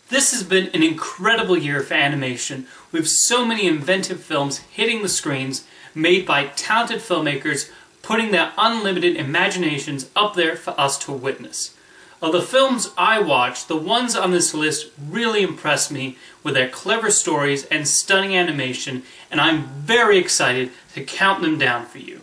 This has been an incredible year for animation, with so many inventive films hitting the screens, made by talented filmmakers putting their unlimited imaginations up there for us to witness. Of the films I watched, the ones on this list really impressed me with their clever stories and stunning animation, and I'm very excited to count them down for you.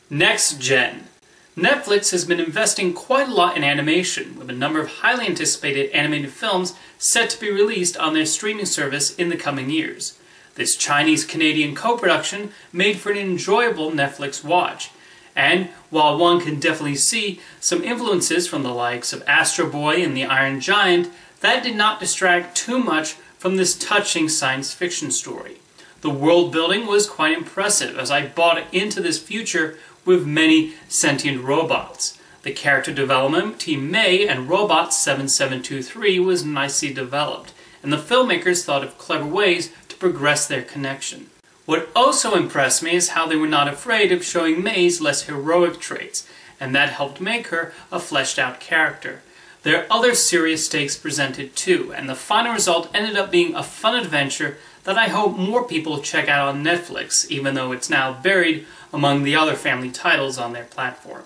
Next Gen. Netflix has been investing quite a lot in animation, with a number of highly anticipated animated films set to be released on their streaming service in the coming years. This Chinese-Canadian co-production made for an enjoyable Netflix watch, and while one can definitely see some influences from the likes of Astro Boy and the Iron Giant, that did not distract too much from this touching science fiction story. The world building was quite impressive, as I bought into this future with many sentient robots. The character development Team May and Robot 7723 was nicely developed, and the filmmakers thought of clever ways to progress their connection. What also impressed me is how they were not afraid of showing May's less heroic traits, and that helped make her a fleshed out character. There are other serious stakes presented too, and the final result ended up being a fun adventure that I hope more people check out on Netflix, even though it's now buried among the other family titles on their platform.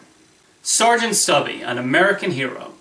Sergeant Stubby, an American hero.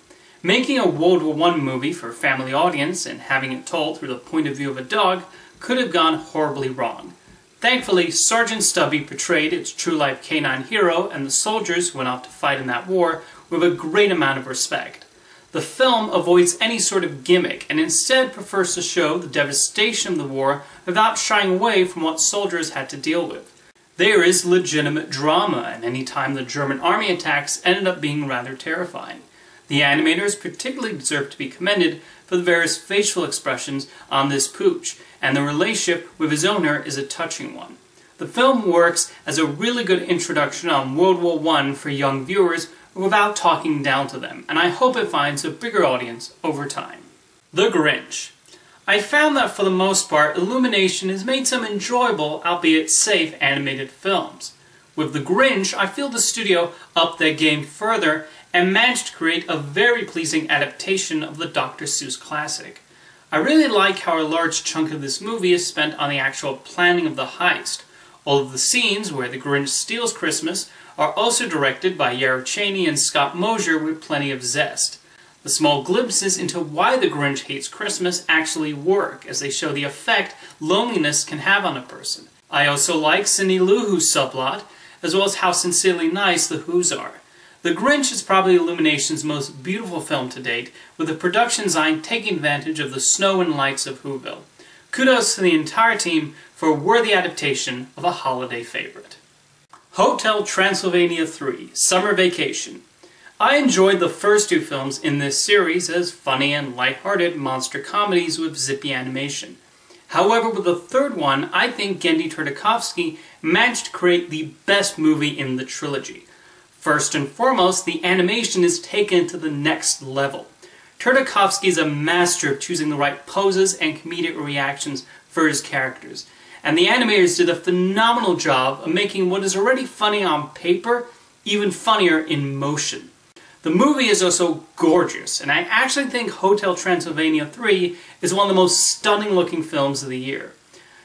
Making a World War I movie for a family audience and having it told through the point of view of a dog could have gone horribly wrong. Thankfully, Sergeant Stubby portrayed its true-life canine hero and the soldiers who went off to fight in that war with a great amount of respect. The film avoids any sort of gimmick and instead prefers to show the devastation of the war without shying away from what soldiers had to deal with. There is legitimate drama, and any time the German army attacks ended up being rather terrifying. The animators particularly deserve to be commended for the various facial expressions on this pooch, and the relationship with his owner is a touching one. The film works as a really good introduction on World War I for young viewers without talking down to them, and I hope it finds a bigger audience over time. The Grinch. I found that for the most part, Illumination has made some enjoyable, albeit safe, animated films. With The Grinch, I feel the studio upped their game further and managed to create a very pleasing adaptation of the Dr. Seuss classic. I really like how a large chunk of this movie is spent on the actual planning of the heist. All of the scenes where the Grinch steals Christmas are also directed by Yarrow Cheney and Scott Mosier with plenty of zest. The small glimpses into why the Grinch hates Christmas actually work, as they show the effect loneliness can have on a person. I also like Cindy Lou Who's subplot, as well as how sincerely nice the Who's are. The Grinch is probably Illumination's most beautiful film to date, with the production design taking advantage of the snow and lights of Whoville. Kudos to the entire team for a worthy adaptation of a holiday favorite. Hotel Transylvania 3, Summer Vacation. I enjoyed the first two films in this series as funny and lighthearted monster comedies with zippy animation. However, with the third one, I think Genndy Tartakovsky managed to create the best movie in the trilogy. First and foremost, the animation is taken to the next level. Tartakovsky is a master of choosing the right poses and comedic reactions for his characters, and the animators did a phenomenal job of making what is already funny on paper even funnier in motion. The movie is also gorgeous, and I actually think Hotel Transylvania 3 is one of the most stunning looking films of the year.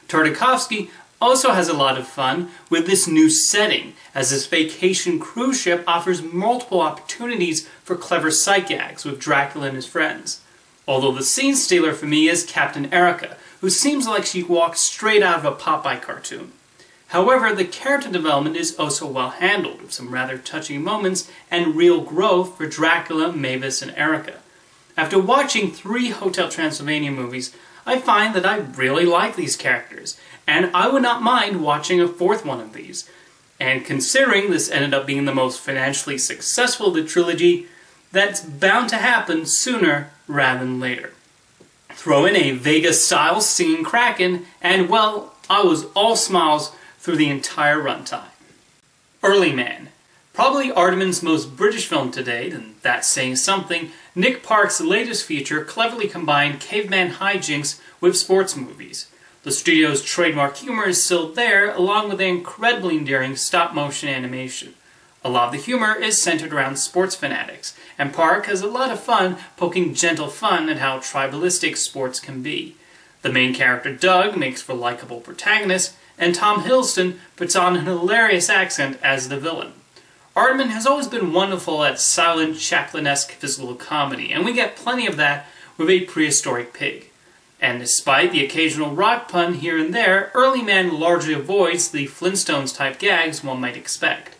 Tartakovsky also has a lot of fun with this new setting, as this vacation cruise ship offers multiple opportunities for clever sight gags with Dracula and his friends. Although the scene stealer for me is Captain Erica, who seems like she walked straight out of a Popeye cartoon. However, the character development is also well handled, with some rather touching moments and real growth for Dracula, Mavis, and Erica. After watching 3 Hotel Transylvania movies, I find that I really like these characters, and I would not mind watching a 4th one of these. And considering this ended up being the most financially successful of the trilogy, that's bound to happen sooner rather than later. Throw in a Vegas-style singing Kraken, and well, I was all smiles through the entire runtime. Early Man. Probably Aardman's most British film to date, and that's saying something, Nick Park's latest feature cleverly combined caveman hijinks with sports movies. The studio's trademark humor is still there, along with the incredibly endearing stop-motion animation. A lot of the humor is centered around sports fanatics, and Park has a lot of fun poking gentle fun at how tribalistic sports can be. The main character Doug makes for likable protagonist, and Tom Hiddleston puts on an hilarious accent as the villain. Aardman has always been wonderful at silent, Chaplin-esque physical comedy, and we get plenty of that with A Prehistoric Pig. And despite the occasional rock pun here and there, Early Man largely avoids the Flintstones-type gags one might expect.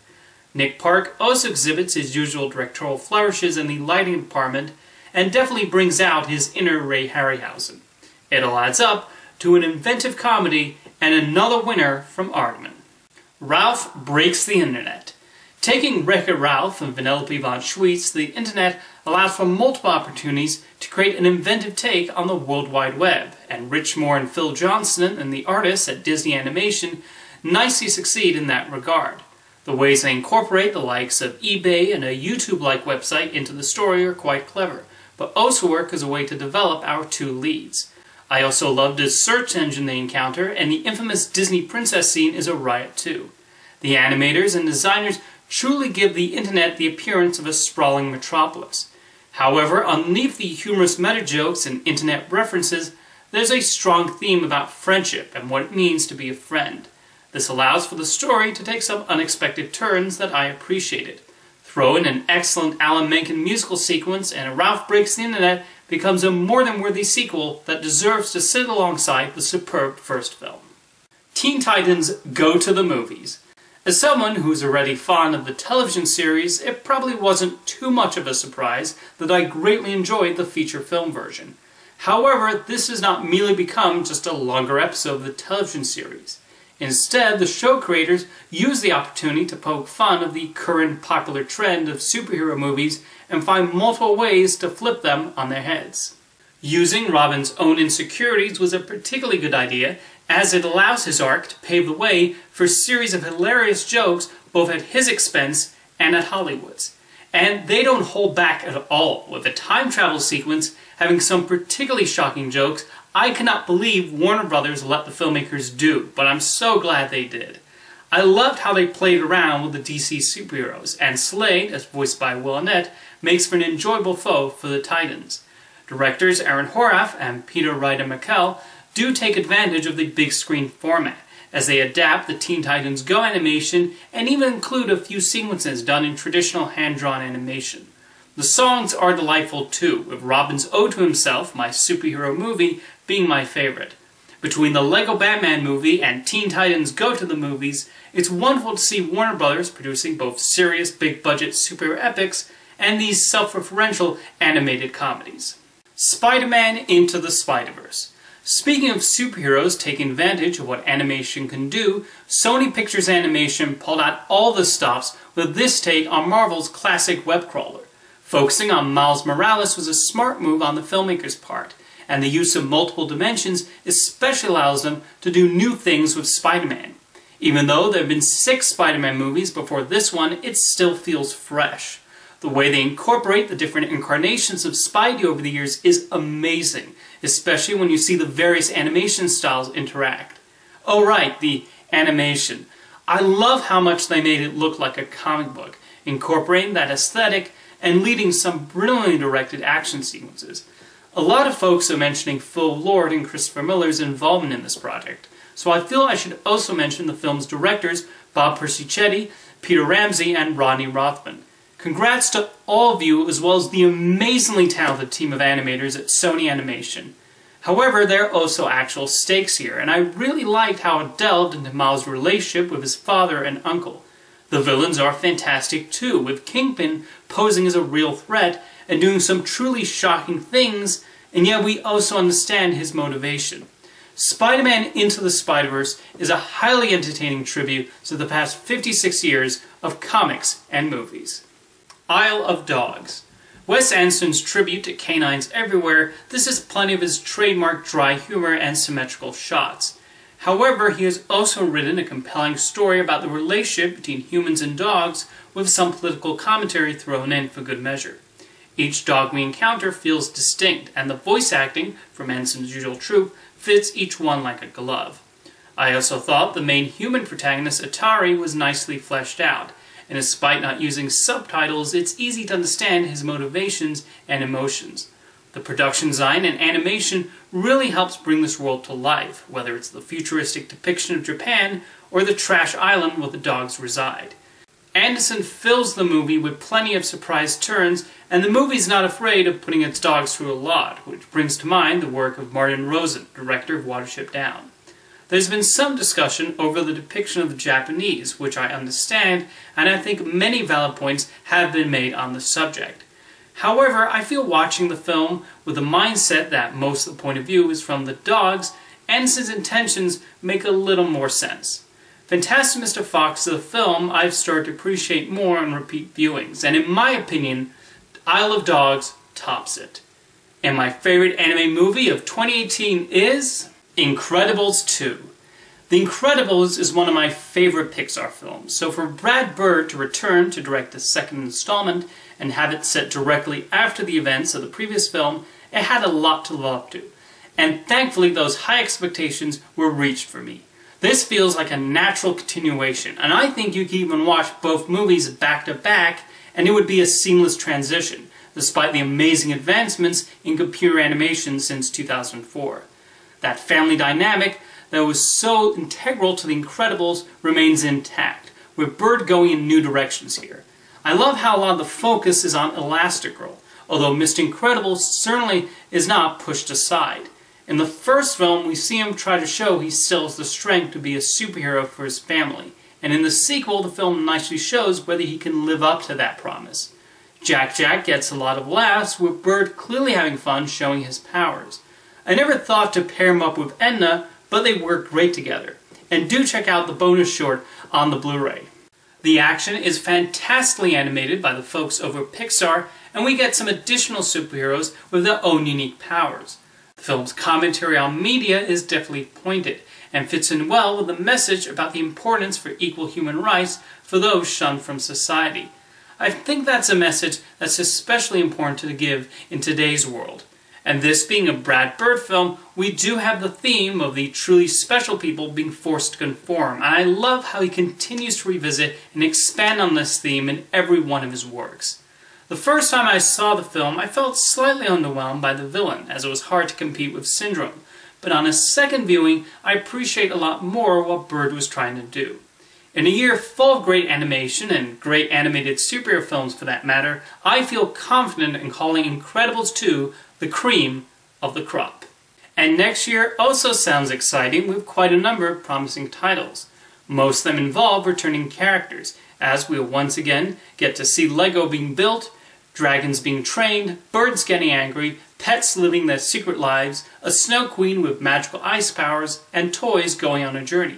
Nick Park also exhibits his usual directorial flourishes in the lighting department, and definitely brings out his inner Ray Harryhausen. It all adds up to an inventive comedy and another winner from Aardman. Ralph Breaks the Internet. Taking Wreck-It Ralph and Vanellope von Schweetz, the Internet allows for multiple opportunities to create an inventive take on the World Wide Web, and Rich Moore and Phil Johnston and the artists at Disney Animation nicely succeed in that regard. The ways they incorporate the likes of eBay and a YouTube-like website into the story are quite clever, but also work as a way to develop our two leads. I also loved the search engine they encounter, and the infamous Disney princess scene is a riot too. The animators and designers truly give the Internet the appearance of a sprawling metropolis. However, underneath the humorous meta-jokes and Internet references, there's a strong theme about friendship and what it means to be a friend. This allows for the story to take some unexpected turns that I appreciated. Throw in an excellent Alan Menken musical sequence and Ralph Breaks the Internet becomes a more than worthy sequel that deserves to sit alongside the superb first film. Teen Titans Go to the Movies. As someone who's already fond of the television series, it probably wasn't too much of a surprise that I greatly enjoyed the feature film version. However, this has not merely become just a longer episode of the television series. Instead, the show creators use the opportunity to poke fun of the current popular trend of superhero movies and find multiple ways to flip them on their heads. Using Robin's own insecurities was a particularly good idea, as it allows his arc to pave the way for a series of hilarious jokes both at his expense and at Hollywood's. And they don't hold back at all, with a time travel sequence having some particularly shocking jokes I cannot believe Warner Brothers let the filmmakers do, but I'm so glad they did. I loved how they played around with the DC superheroes, and Slade, as voiced by Will Arnett, makes for an enjoyable foe for the Titans. Directors Aaron Horaff and Peter Ryder-McKell do take advantage of the big screen format, as they adapt the Teen Titans Go animation and even include a few sequences done in traditional hand-drawn animation. The songs are delightful too, with Robin's Ode to Himself, My Superhero Movie, being my favorite. Between the Lego Batman movie and Teen Titans Go to the Movies, it's wonderful to see Warner Brothers producing both serious, big-budget superhero epics and these self-referential animated comedies. Spider-Man Into the Spider-Verse. Speaking of superheroes taking advantage of what animation can do, Sony Pictures Animation pulled out all the stops with this take on Marvel's classic web crawler. Focusing on Miles Morales was a smart move on the filmmaker's part, and the use of multiple dimensions especially allows them to do new things with Spider-Man. Even though there have been 6 Spider-Man movies before this one, it still feels fresh. The way they incorporate the different incarnations of Spidey over the years is amazing, especially when you see the various animation styles interact. Oh right, the animation. I love how much they made it look like a comic book, incorporating that aesthetic and leading some brilliantly directed action sequences. A lot of folks are mentioning Phil Lord and Christopher Miller's involvement in this project, so I feel I should also mention the film's directors, Bob Persichetti, Peter Ramsey, and Rodney Rothman. Congrats to all of you, as well as the amazingly talented team of animators at Sony Animation. However, there are also actual stakes here, and I really liked how it delved into Miles' relationship with his father and uncle. The villains are fantastic too, with Kingpin posing as a real threat and doing some truly shocking things, and yet we also understand his motivation. Spider-Man Into the Spider-Verse is a highly entertaining tribute to the past 56 years of comics and movies. Isle of Dogs. Wes Anderson's tribute to canines everywhere, this has plenty of his trademark dry humor and symmetrical shots. However, he has also written a compelling story about the relationship between humans and dogs, with some political commentary thrown in for good measure. Each dog we encounter feels distinct, and the voice acting, from Anson's usual troupe, fits each one like a glove. I also thought the main human protagonist, Atari, was nicely fleshed out, and despite not using subtitles, it's easy to understand his motivations and emotions. The production design and animation really helps bring this world to life, whether it's the futuristic depiction of Japan or the trash island where the dogs reside. Anderson fills the movie with plenty of surprise turns, and the movie's not afraid of putting its dogs through a lot, which brings to mind the work of Martin Rosen, director of Watership Down. There's been some discussion over the depiction of the Japanese, which I understand, and I think many valid points have been made on the subject. However, I feel watching the film with the mindset that most of the point of view is from the dogs, Anderson's intentions make a little more sense. Fantastic Mr. Fox is a film I've started to appreciate more on repeat viewings, and in my opinion, Isle of Dogs tops it. And my favorite anime movie of 2018 is Incredibles 2. The Incredibles is one of my favorite Pixar films, so for Brad Bird to return to direct the second installment and have it set directly after the events of the previous film, it had a lot to live up to. And thankfully those high expectations were reached for me. This feels like a natural continuation, and I think you can even watch both movies back to back and it would be a seamless transition, despite the amazing advancements in computer animation since 2004. That family dynamic that was so integral to The Incredibles remains intact, with Bird going in new directions here. I love how a lot of the focus is on Elastigirl, although Mr. Incredible certainly is not pushed aside. In the first film, we see him try to show he still has the strength to be a superhero for his family, and in the sequel, the film nicely shows whether he can live up to that promise. Jack gets a lot of laughs, with Bird clearly having fun showing his powers. I never thought to pair him up with Edna, but they work great together. And do check out the bonus short on the Blu-ray. The action is fantastically animated by the folks over at Pixar, and we get some additional superheroes with their own unique powers. The film's commentary on media is definitely pointed, and fits in well with the message about the importance for equal human rights for those shunned from society. I think that's a message that's especially important to give in today's world. And this being a Brad Bird film, we do have the theme of the truly special people being forced to conform, and I love how he continues to revisit and expand on this theme in every one of his works. The first time I saw the film, I felt slightly underwhelmed by the villain, as it was hard to compete with Syndrome, but on a second viewing, I appreciate a lot more what Bird was trying to do. In a year full of great animation, and great animated superhero films for that matter, I feel confident in calling Incredibles 2 the cream of the crop. And next year also sounds exciting, with quite a number of promising titles. Most of them involve returning characters, as we'll once again get to see Lego being built, dragons being trained, birds getting angry, pets living their secret lives, a snow queen with magical ice powers, and toys going on a journey.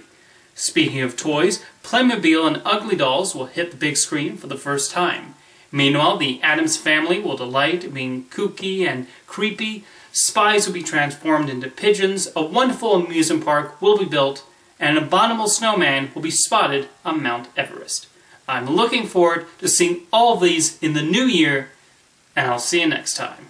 Speaking of toys, Playmobil and Ugly Dolls will hit the big screen for the first time. Meanwhile, the Addams Family will delight in being kooky and creepy, spies will be transformed into pigeons, a wonderful amusement park will be built, and an abominable snowman will be spotted on Mount Everest. I'm looking forward to seeing all of these in the new year, and I'll see you next time.